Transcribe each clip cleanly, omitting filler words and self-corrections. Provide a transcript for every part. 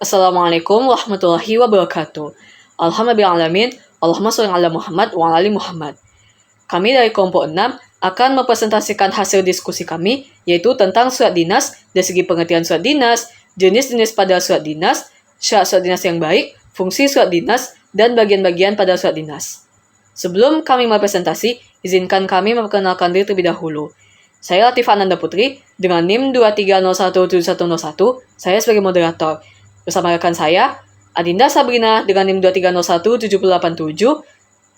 Assalamualaikum warahmatullahi wabarakatuh. Alhamdulillahirrahmanirrahim. Allahumma sholli ala Muhammad wa ala ali Muhammad. Kami dari kelompok 6 akan mempresentasikan hasil diskusi kami, yaitu tentang surat dinas, dari segi pengertian surat dinas, jenis-jenis pada surat dinas, syarat surat dinas yang baik, fungsi surat dinas, dan bagian-bagian pada surat dinas. Sebelum kami mempresentasi, izinkan kami memperkenalkan diri terlebih dahulu. Saya Latifah Ananda Putri, dengan NIM 2301701, saya sebagai moderator. Bersama rekan saya, Adinda Sabrina dengan NIM 2301787,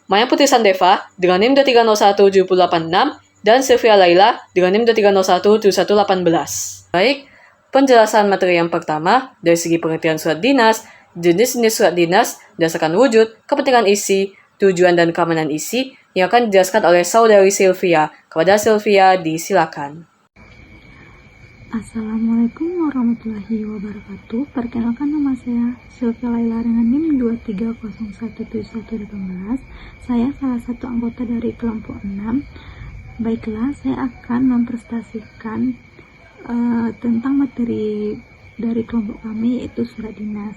Maya Putri Sandeva dengan NIM 2301786, dan Sylvia Laila dengan NIM 2307118. Baik, penjelasan materi yang pertama, dari segi pengertian surat dinas, jenis-jenis surat dinas, berdasarkan wujud, kepentingan isi, tujuan dan keamanan isi, yang akan dijelaskan oleh saudari Sylvia. Kepada Sylvia, disilakan. Assalamualaikum warahmatullahi wabarakatuh. Perkenalkan, nama saya Sylvia Laila dengan NIM 2301718. Saya salah satu anggota dari kelompok 6. Baiklah, saya akan mempresentasikan tentang materi dari kelompok kami, yaitu surat dinas.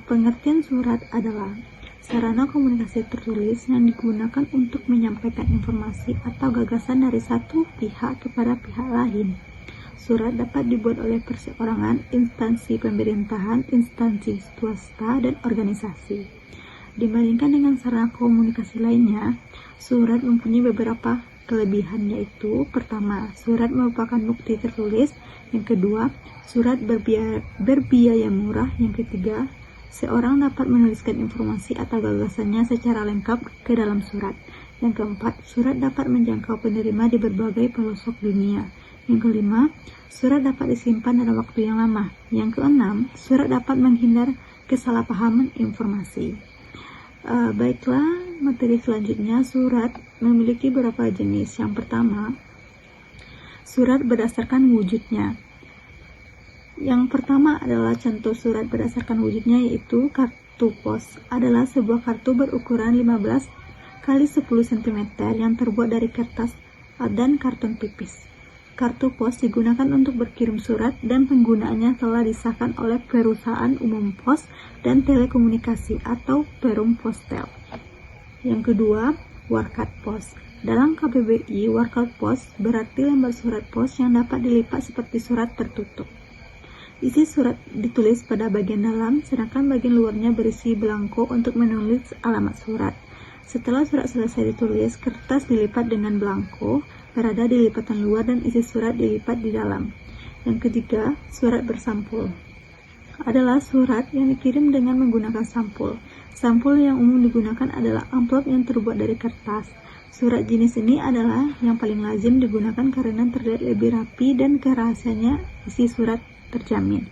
Pengertian surat adalah sarana komunikasi tertulis yang digunakan untuk menyampaikan informasi atau gagasan dari satu pihak kepada pihak lain. Surat dapat dibuat oleh perseorangan, instansi pemerintahan, instansi swasta, dan organisasi. Dibandingkan dengan sarana komunikasi lainnya, surat mempunyai beberapa kelebihan, yaitu pertama, surat merupakan bukti tertulis. Yang kedua, surat berbiaya murah. Yang ketiga, seorang dapat menuliskan informasi atau gagasannya secara lengkap ke dalam surat. Yang keempat, surat dapat menjangkau penerima di berbagai pelosok dunia. Yang kelima, surat dapat disimpan dalam waktu yang lama. Yang keenam, surat dapat menghindar kesalahpahaman informasi. Baiklah, materi selanjutnya, surat memiliki beberapa jenis. Yang pertama, surat berdasarkan wujudnya. Yang pertama adalah contoh surat berdasarkan wujudnya, yaitu kartu pos. Adalah sebuah kartu berukuran 15 x 10 cm yang terbuat dari kertas dan karton tipis. Kartu pos digunakan untuk berkirim surat dan penggunaannya telah disahkan oleh Perusahaan Umum Pos dan Telekomunikasi atau Perum Postel. Yang kedua, warkat pos. Dalam KBBI, warkat pos berarti lembar surat pos yang dapat dilipat seperti surat tertutup. Isi surat ditulis pada bagian dalam, sedangkan bagian luarnya berisi belangko untuk menulis alamat surat. Setelah surat selesai ditulis, kertas dilipat dengan belangko berada di lipatan luar dan isi surat dilipat di dalam. Yang ketiga, surat bersampul. Adalah surat yang dikirim dengan menggunakan sampul. Sampul yang umum digunakan adalah amplop yang terbuat dari kertas. Surat jenis ini adalah yang paling lazim digunakan karena terlihat lebih rapi dan kerahasiaannya isi surat terjamin.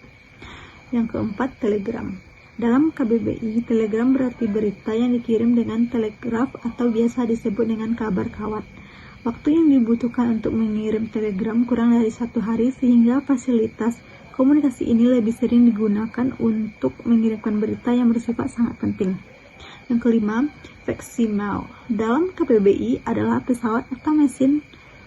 Yang keempat, telegram. Dalam KBBI, telegram berarti berita yang dikirim dengan telegraf atau biasa disebut dengan kabar kawat. Waktu yang dibutuhkan untuk mengirim telegram kurang dari 1 hari, sehingga fasilitas komunikasi ini lebih sering digunakan untuk mengirimkan berita yang bersifat sangat penting. Yang kelima, faksimil. Dalam KBBI adalah pesawat atau mesin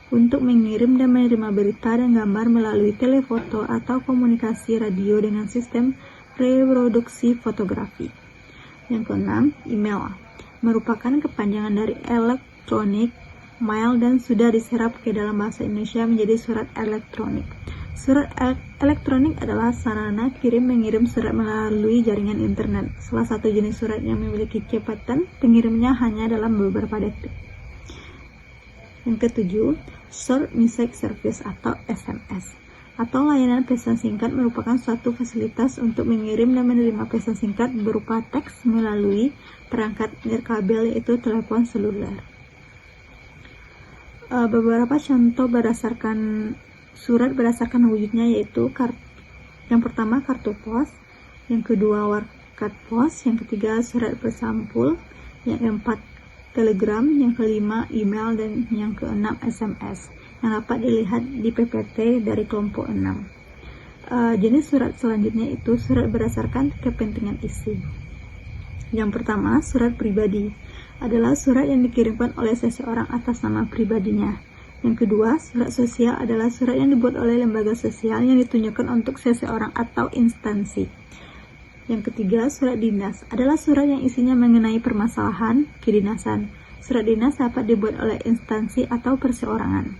untuk mengirim dan menerima berita dan gambar melalui telefoto atau komunikasi radio dengan sistem reproduksi fotografi. Yang keenam, email. Merupakan kepanjangan dari elektronik, mail, dan sudah diserap ke dalam bahasa Indonesia menjadi surat elektronik. Surat elektronik adalah sarana kirim-mengirim surat melalui jaringan internet. Salah satu jenis surat yang memiliki kecepatan pengirimnya hanya dalam beberapa detik. Yang ketujuh, Short Message Service atau SMS, atau layanan pesan singkat, merupakan suatu fasilitas untuk mengirim dan menerima pesan singkat berupa teks melalui perangkat nirkabel, yaitu telepon seluler. Beberapa contoh berdasarkan surat berdasarkan wujudnya, yaitu yang pertama, kartu pos. Yang kedua, warkat pos. Yang ketiga, surat bersampul. Yang keempat, telegram. Yang kelima, email. Dan yang keenam, SMS, yang dapat dilihat di PPT dari kelompok 6. Jenis surat selanjutnya itu surat berdasarkan kepentingan isi. Yang pertama, surat pribadi. Adalah surat yang dikirimkan oleh seseorang atas nama pribadinya. Yang kedua, surat sosial adalah surat yang dibuat oleh lembaga sosial yang ditunjukkan untuk seseorang atau instansi. Yang ketiga, surat dinas adalah surat yang isinya mengenai permasalahan kedinasan. Surat dinas dapat dibuat oleh instansi atau perseorangan.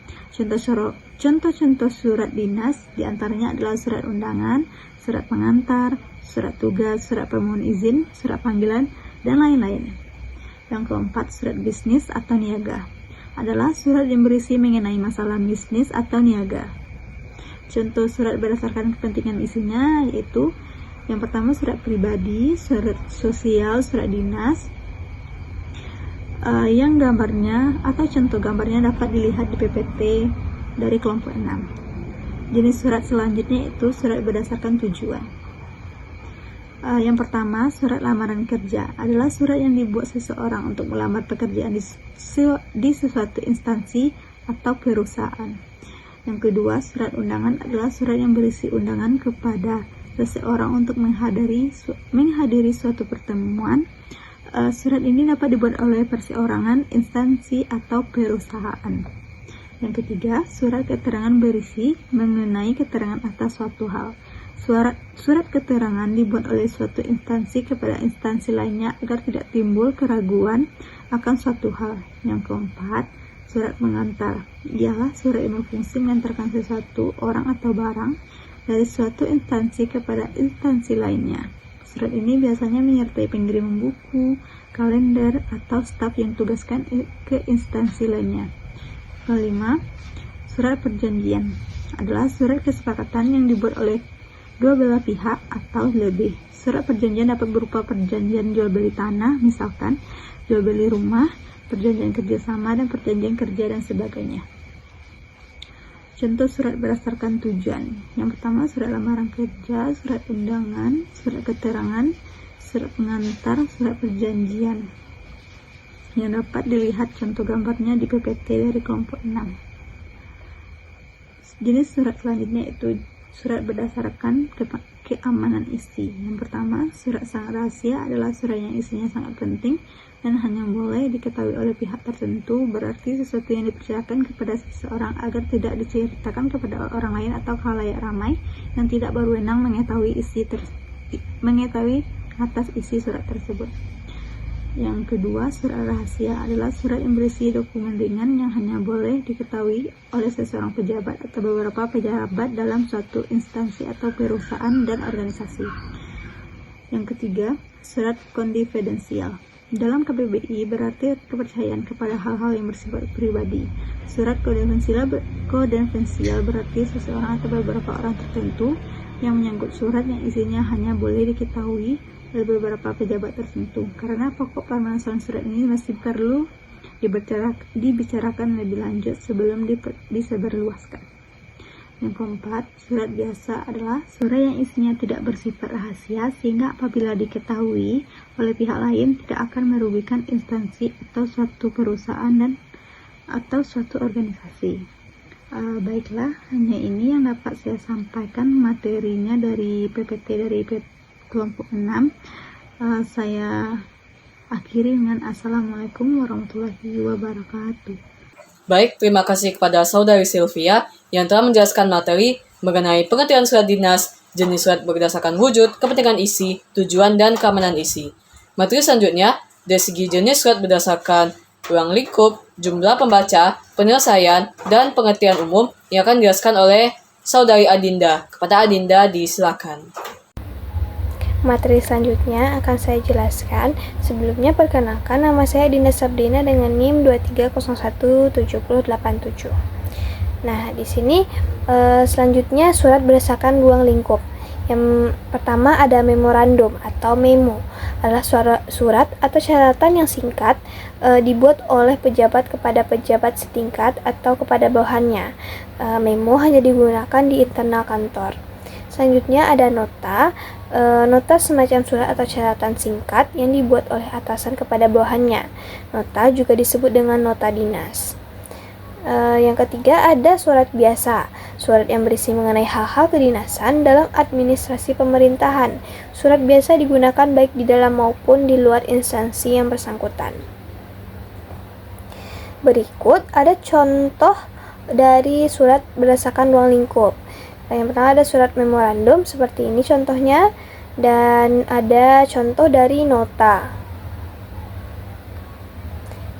Contoh-contoh surat dinas diantaranya adalah surat undangan, surat pengantar, surat tugas, surat permohonan izin, surat panggilan, dan lain-lain. Yang keempat, surat bisnis atau niaga adalah surat yang berisi mengenai masalah bisnis atau niaga. Contoh surat berdasarkan kepentingan isinya yaitu yang pertama surat pribadi, surat sosial, surat dinas, yang gambarnya atau contoh gambarnya dapat dilihat di PPT dari kelompok 6. Jenis surat selanjutnya itu surat berdasarkan tujuan. Yang pertama, surat lamaran kerja adalah surat yang dibuat seseorang untuk melamar pekerjaan di sesuatu instansi atau perusahaan. Yang kedua, surat undangan adalah surat yang berisi undangan kepada seseorang untuk menghadiri suatu pertemuan. Surat ini dapat dibuat oleh perseorangan, instansi, atau perusahaan. Yang ketiga, surat keterangan berisi mengenai keterangan atas suatu hal. Surat keterangan dibuat oleh suatu instansi kepada instansi lainnya agar tidak timbul keraguan akan suatu hal. Yang keempat, surat pengantar ialah surat yang berfungsi mengantarkan sesuatu orang atau barang dari suatu instansi kepada instansi lainnya. Surat ini biasanya menyertai pengiriman buku, kalender, atau staf yang tugaskan ke instansi lainnya. Kelima, surat perjanjian adalah surat kesepakatan yang dibuat oleh dua belah pihak atau lebih. Surat perjanjian dapat berupa perjanjian jual beli tanah, misalkan jual beli rumah, perjanjian kerjasama, dan perjanjian kerja dan sebagainya. Contoh surat berdasarkan tujuan. Yang pertama, surat lamaran kerja, surat undangan, surat keterangan, surat pengantar, surat perjanjian. Yang dapat dilihat contoh gambarnya di PPT dari kelompok 6. Jenis surat selanjutnya itu surat berdasarkan keamanan isi. Yang pertama, surat sangat rahasia adalah surat yang isinya sangat penting dan hanya boleh diketahui oleh pihak tertentu, berarti sesuatu yang dipercayakan kepada seseorang agar tidak diceritakan kepada orang lain atau khalayak ramai yang tidak berwenang mengetahui atas isi surat tersebut. Yang kedua, surat rahasia adalah surat yang berisi dokumen ringan yang hanya boleh diketahui oleh seseorang pejabat atau beberapa pejabat dalam suatu instansi atau perusahaan dan organisasi. Yang ketiga, surat konfidensial. Dalam KBBI berarti kepercayaan kepada hal-hal yang bersifat pribadi. Surat konfidensial berarti seseorang atau beberapa orang tertentu yang menyangkut surat yang isinya hanya boleh diketahui oleh beberapa pejabat tertentu. Karena pokok permasalahan surat ini masih perlu dibicarakan lebih lanjut sebelum disebarluaskan. Yang keempat, surat biasa adalah surat yang isinya tidak bersifat rahasia sehingga apabila diketahui oleh pihak lain tidak akan merugikan instansi atau suatu perusahaan atau suatu organisasi. Baiklah, hanya ini yang dapat saya sampaikan materinya dari PPT dari kelompok 6. Saya akhiri dengan Assalamualaikum warahmatullahi wabarakatuh. Baik, terima kasih kepada Saudari Sylvia yang telah menjelaskan materi mengenai pengertian surat dinas, jenis surat berdasarkan wujud, kepentingan isi, tujuan, dan keamanan isi. Materi selanjutnya, dari segi jenis surat berdasarkan ruang lingkup, jumlah pembaca, penyelesaian, dan pengertian umum yang akan dijelaskan oleh Saudari Adinda. Kepada Adinda, disilakan. Materi selanjutnya akan saya jelaskan. Sebelumnya perkenalkan, nama saya Dinda Sabrina dengan NIM 23017087. Nah, di sini selanjutnya surat berdasarkan ruang lingkup. Yang pertama ada memorandum atau memo. Adalah surat atau catatan yang singkat dibuat oleh pejabat kepada pejabat setingkat atau kepada bawahannya. Memo hanya digunakan di internal kantor. Selanjutnya ada nota. Nota semacam surat atau catatan singkat yang dibuat oleh atasan kepada bawahannya. Nota juga disebut dengan nota dinas. Yang ketiga ada surat biasa. Surat yang berisi mengenai hal-hal kedinasan dalam administrasi pemerintahan. Surat biasa digunakan baik di dalam maupun di luar instansi yang bersangkutan. Berikut ada contoh dari surat berdasarkan ruang lingkup. Yang pertama ada surat memorandum seperti ini contohnya, dan ada contoh dari nota.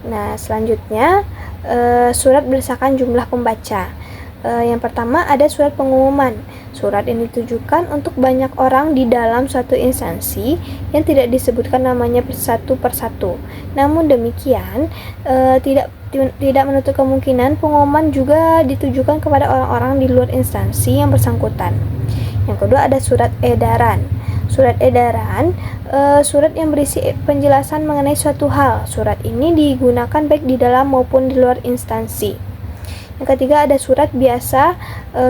Nah, selanjutnya surat berdasarkan jumlah pembaca. Yang pertama ada surat pengumuman. Surat yang ditujukan untuk banyak orang di dalam suatu instansi yang tidak disebutkan namanya satu persatu. Namun demikian, tidak menutup kemungkinan pengumuman juga ditujukan kepada orang-orang di luar instansi yang bersangkutan. Yang kedua ada surat edaran. Surat edaran, surat yang berisi penjelasan mengenai suatu hal. Surat ini digunakan baik di dalam maupun di luar instansi. Yang ketiga ada surat biasa,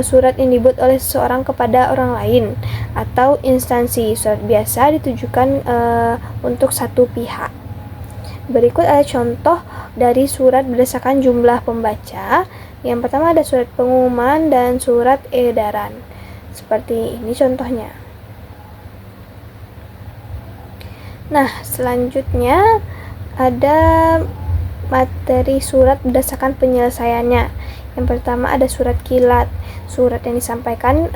surat yang dibuat oleh seseorang kepada orang lain atau instansi. Surat biasa ditujukan untuk satu pihak. Berikut ada contoh dari surat berdasarkan jumlah pembaca. Yang pertama ada surat pengumuman dan surat edaran. Seperti ini contohnya. Nah, selanjutnya ada materi surat berdasarkan penyelesaiannya. Yang pertama ada surat kilat. Surat yang disampaikan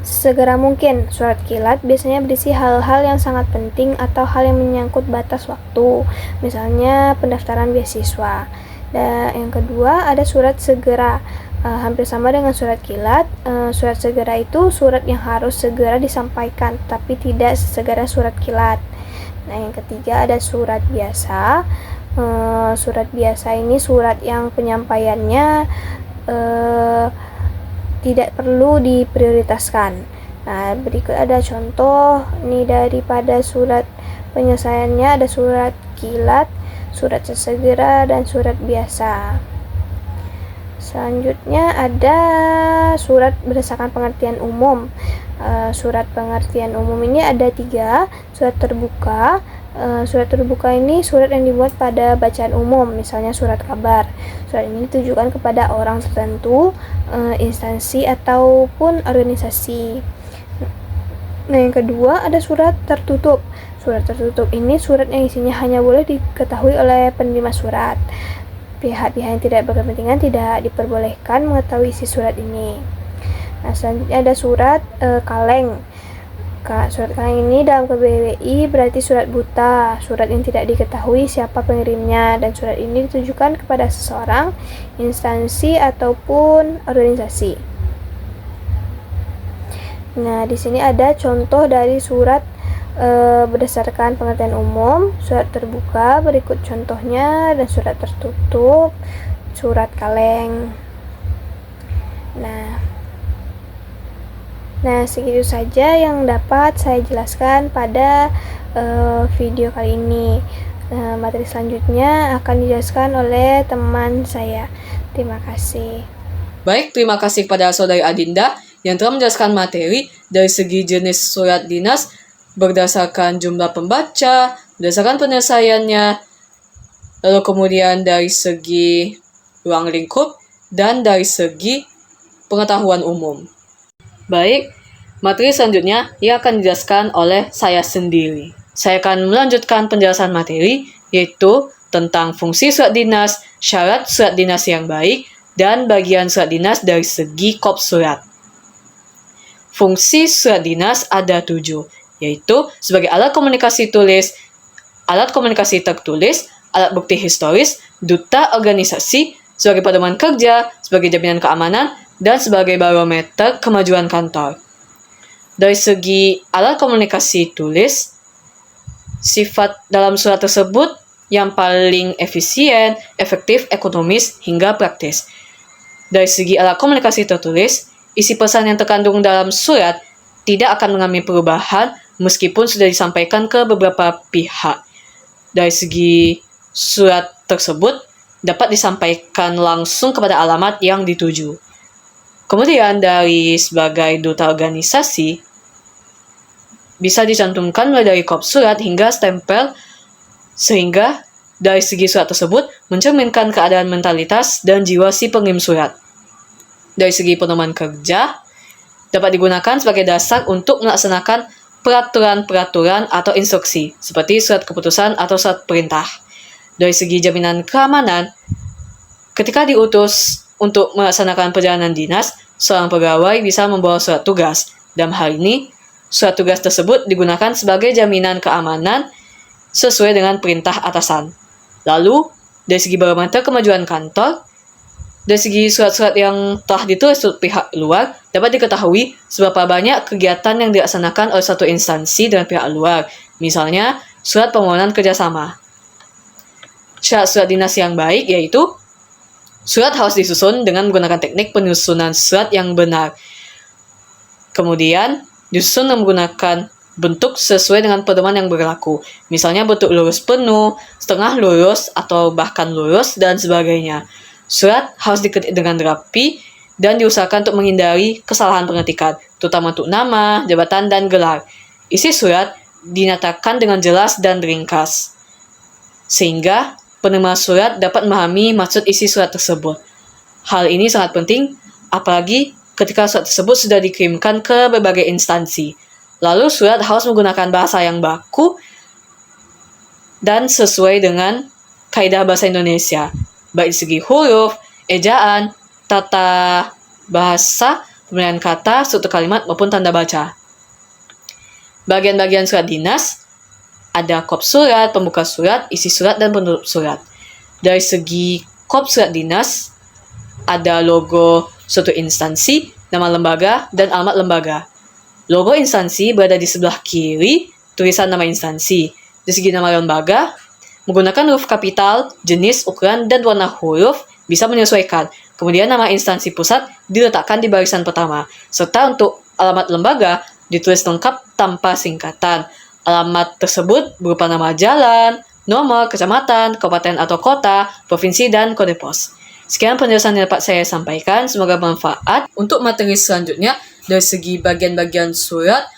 segera mungkin. Surat kilat biasanya berisi hal-hal yang sangat penting atau hal yang menyangkut batas waktu, misalnya pendaftaran beasiswa. Dan yang kedua ada surat segera. Hampir sama dengan surat kilat. Surat segera itu surat yang harus segera disampaikan, tapi tidak sesegera surat kilat. Nah, yang ketiga ada surat biasa. Surat biasa ini surat yang penyampaiannya tidak perlu diprioritaskan. Nah, berikut ada contoh nih daripada surat penyelesaiannya. Ada surat kilat, surat sesegera, dan surat biasa. Selanjutnya ada surat berdasarkan pengertian umum. Surat pengertian umum ini ada 3. Surat terbuka. Surat terbuka ini surat yang dibuat pada bacaan umum, misalnya surat kabar. Surat ini ditujukan kepada orang tertentu, instansi ataupun organisasi. Nah, yang kedua ada surat tertutup. Surat tertutup ini surat yang isinya hanya boleh diketahui oleh penerima surat. Pihak-pihak yang tidak berkepentingan tidak diperbolehkan mengetahui isi surat ini. Nah, selanjutnya ada surat kaleng. Surat kaleng ini dalam KBBI berarti surat buta, surat yang tidak diketahui siapa pengirimnya, dan surat ini ditujukan kepada seseorang, instansi ataupun organisasi. Nah, di sini ada contoh dari surat berdasarkan pengertian umum, surat terbuka, berikut contohnya, dan surat tertutup, surat kaleng. Nah, segitu saja yang dapat saya jelaskan pada video kali ini. Materi selanjutnya akan dijelaskan oleh teman saya. Terima kasih. Baik, terima kasih kepada Saudari Adinda yang telah menjelaskan materi dari segi jenis surat dinas berdasarkan jumlah pembaca, berdasarkan penyelesaiannya, lalu kemudian dari segi ruang lingkup, dan dari segi pengetahuan umum. Baik, materi selanjutnya ia akan dijelaskan oleh saya sendiri. Saya akan melanjutkan penjelasan materi, yaitu tentang fungsi surat dinas, syarat surat dinas yang baik, dan bagian surat dinas dari segi kop surat. Fungsi surat dinas ada 7, yaitu sebagai alat komunikasi tulis, alat komunikasi tertulis, alat bukti historis, duta organisasi, sebagai pedoman kerja, sebagai jaminan keamanan, dan sebagai barometer kemajuan kantor. Dari segi alat komunikasi tulis, sifat dalam surat tersebut yang paling efisien, efektif, ekonomis, hingga praktis. Dari segi alat komunikasi tertulis, isi pesan yang terkandung dalam surat tidak akan mengalami perubahan meskipun sudah disampaikan ke beberapa pihak. Dari segi surat tersebut dapat disampaikan langsung kepada alamat yang dituju. Kemudian dari sebagai duta organisasi, bisa dicantumkan mulai dari kop surat hingga stempel, sehingga dari segi surat tersebut mencerminkan keadaan mentalitas dan jiwa si pengirim surat. Dari segi pedoman kerja, dapat digunakan sebagai dasar untuk melaksanakan peraturan-peraturan atau instruksi, seperti surat keputusan atau surat perintah. Dari segi jaminan keamanan, ketika diutus untuk melaksanakan perjalanan dinas, seorang pegawai bisa membawa surat tugas. Dalam hal ini, surat tugas tersebut digunakan sebagai jaminan keamanan sesuai dengan perintah atasan. Lalu, dari segi barometer kemajuan kantor, dari segi surat-surat yang telah ditulis untuk pihak luar, dapat diketahui seberapa banyak kegiatan yang dilaksanakan oleh satu instansi dengan pihak luar. Misalnya, surat permohonan kerjasama. Syarat surat dinas yang baik yaitu surat harus disusun dengan menggunakan teknik penyusunan surat yang benar. Kemudian, disusun dengan menggunakan bentuk sesuai dengan pedoman yang berlaku. Misalnya bentuk lurus penuh, setengah lurus, atau bahkan lurus, dan sebagainya. Surat harus diketik dengan rapi dan diusahakan untuk menghindari kesalahan pengetikan, terutama untuk nama, jabatan, dan gelar. Isi surat dinyatakan dengan jelas dan ringkas, sehingga penerima surat dapat memahami maksud isi surat tersebut. Hal ini sangat penting, apalagi ketika surat tersebut sudah dikirimkan ke berbagai instansi. Lalu surat harus menggunakan bahasa yang baku dan sesuai dengan kaidah bahasa Indonesia, baik dari segi huruf, ejaan, tata bahasa, pemilihan kata, struktur kalimat, maupun tanda baca. Bagian-bagian surat dinas ada kop surat, pembuka surat, isi surat, dan penutup surat. Dari segi kop surat dinas, ada logo suatu instansi, nama lembaga, dan alamat lembaga. Logo instansi berada di sebelah kiri tulisan nama instansi. Dari segi nama lembaga, menggunakan huruf kapital, jenis, ukuran, dan warna huruf bisa menyesuaikan. Kemudian nama instansi pusat diletakkan di barisan pertama. Serta untuk alamat lembaga ditulis lengkap tanpa singkatan. Alamat tersebut berupa nama jalan, nomor, kecamatan, kabupaten atau kota, provinsi, dan kode pos. Sekian penjelasan yang dapat saya sampaikan, semoga bermanfaat. Untuk materi selanjutnya, dari segi bagian-bagian surat,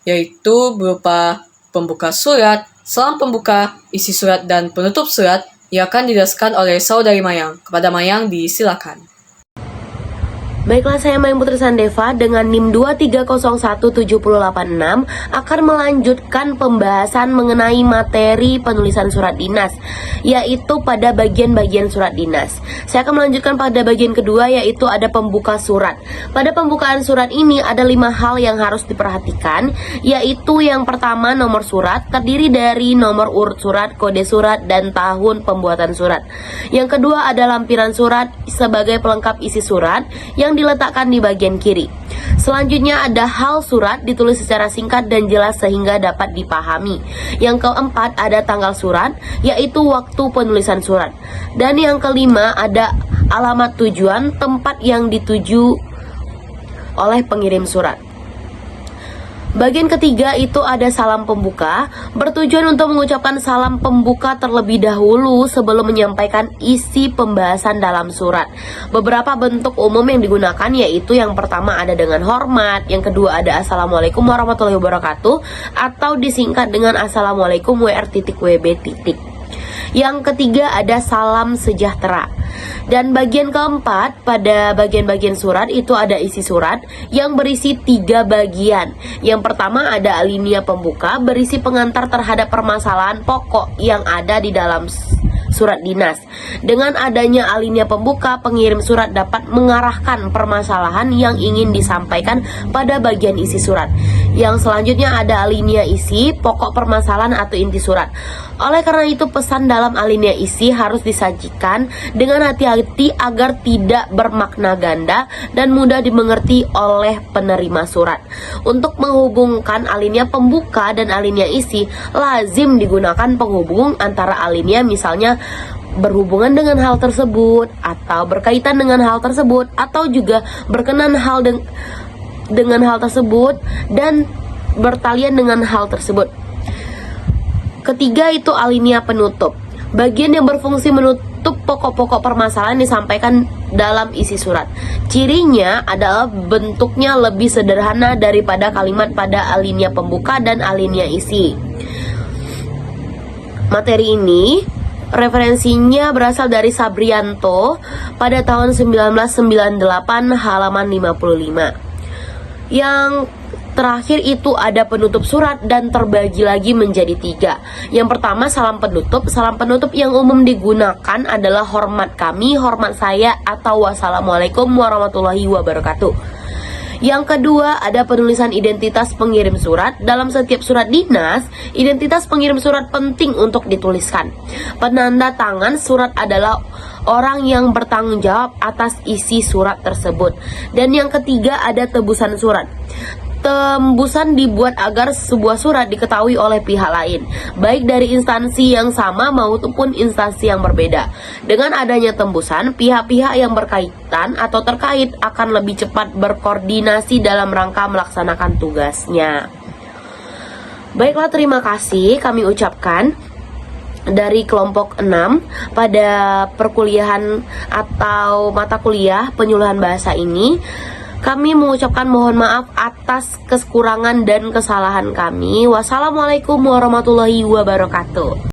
yaitu berupa pembuka surat, salam pembuka, isi surat, dan penutup surat, yang akan dijelaskan oleh saudari Mayang. Kepada Mayang, disilakan. Baiklah, saya Mayang Putri Sandeva dengan NIM 2301786 akan melanjutkan pembahasan mengenai materi penulisan surat dinas, yaitu pada bagian-bagian surat dinas. Saya akan melanjutkan pada bagian kedua, yaitu ada pembuka surat. Pada pembukaan surat ini ada 5 hal yang harus diperhatikan, yaitu yang pertama, nomor surat terdiri dari nomor urut surat, kode surat, dan tahun pembuatan surat. Yang kedua ada lampiran surat sebagai pelengkap isi surat yang diletakkan di bagian kiri. Selanjutnya ada hal surat ditulis secara singkat dan jelas sehingga dapat dipahami. Yang keempat ada tanggal surat, yaitu waktu penulisan surat. Dan yang kelima ada alamat tujuan, tempat yang dituju oleh pengirim surat. Bagian ketiga itu ada salam pembuka, bertujuan untuk mengucapkan salam pembuka terlebih dahulu sebelum menyampaikan isi pembahasan dalam surat. Beberapa bentuk umum yang digunakan yaitu yang pertama ada dengan hormat, yang kedua ada Assalamualaikum warahmatullahi wabarakatuh atau disingkat dengan Assalamualaikum WR.WB. Yang ketiga ada salam sejahtera. Dan bagian keempat, pada bagian-bagian surat itu ada isi surat yang berisi 3 bagian. Yang pertama ada alinea pembuka, berisi pengantar terhadap permasalahan pokok yang ada di dalam surat dinas. Dengan adanya alinea pembuka, pengirim surat dapat mengarahkan permasalahan yang ingin disampaikan pada bagian isi surat. Yang selanjutnya ada alinea isi, pokok permasalahan atau inti surat. Oleh karena itu, pesan dalam alinea isi harus disajikan dengan hati-hati agar tidak bermakna ganda dan mudah dimengerti oleh penerima surat. Untuk menghubungkan alinea pembuka dan alinea isi, lazim digunakan penghubung antara alinea, misalnya berhubungan dengan hal tersebut atau berkaitan dengan hal tersebut atau juga berkenan dengan hal tersebut dan bertalian dengan hal tersebut. Ketiga itu alinea penutup, bagian yang berfungsi menutup pokok-pokok permasalahan disampaikan dalam isi surat. Cirinya adalah bentuknya lebih sederhana daripada kalimat pada alinea pembuka dan alinea isi. Materi ini referensinya berasal dari Sabrianto pada tahun 1998 halaman 55. Yang terakhir itu ada penutup surat dan terbagi lagi menjadi 3. Yang pertama salam penutup. Salam penutup yang umum digunakan adalah hormat kami, hormat saya, atau wassalamualaikum warahmatullahi wabarakatuh. Yang kedua ada penulisan identitas pengirim surat. Dalam setiap surat dinas, identitas pengirim surat penting untuk dituliskan. Penanda tangan surat adalah orang yang bertanggung jawab atas isi surat tersebut. Dan yang ketiga ada tebusan surat. Tembusan dibuat agar sebuah surat diketahui oleh pihak lain, baik dari instansi yang sama maupun instansi yang berbeda. Dengan adanya tembusan, pihak-pihak yang berkaitan atau terkait akan lebih cepat berkoordinasi dalam rangka melaksanakan tugasnya. Baiklah, terima kasih kami ucapkan dari kelompok 6 pada perkuliahan atau mata kuliah penyuluhan bahasa ini. Kami mengucapkan mohon maaf atas kekurangan dan kesalahan kami. Wassalamualaikum warahmatullahi wabarakatuh.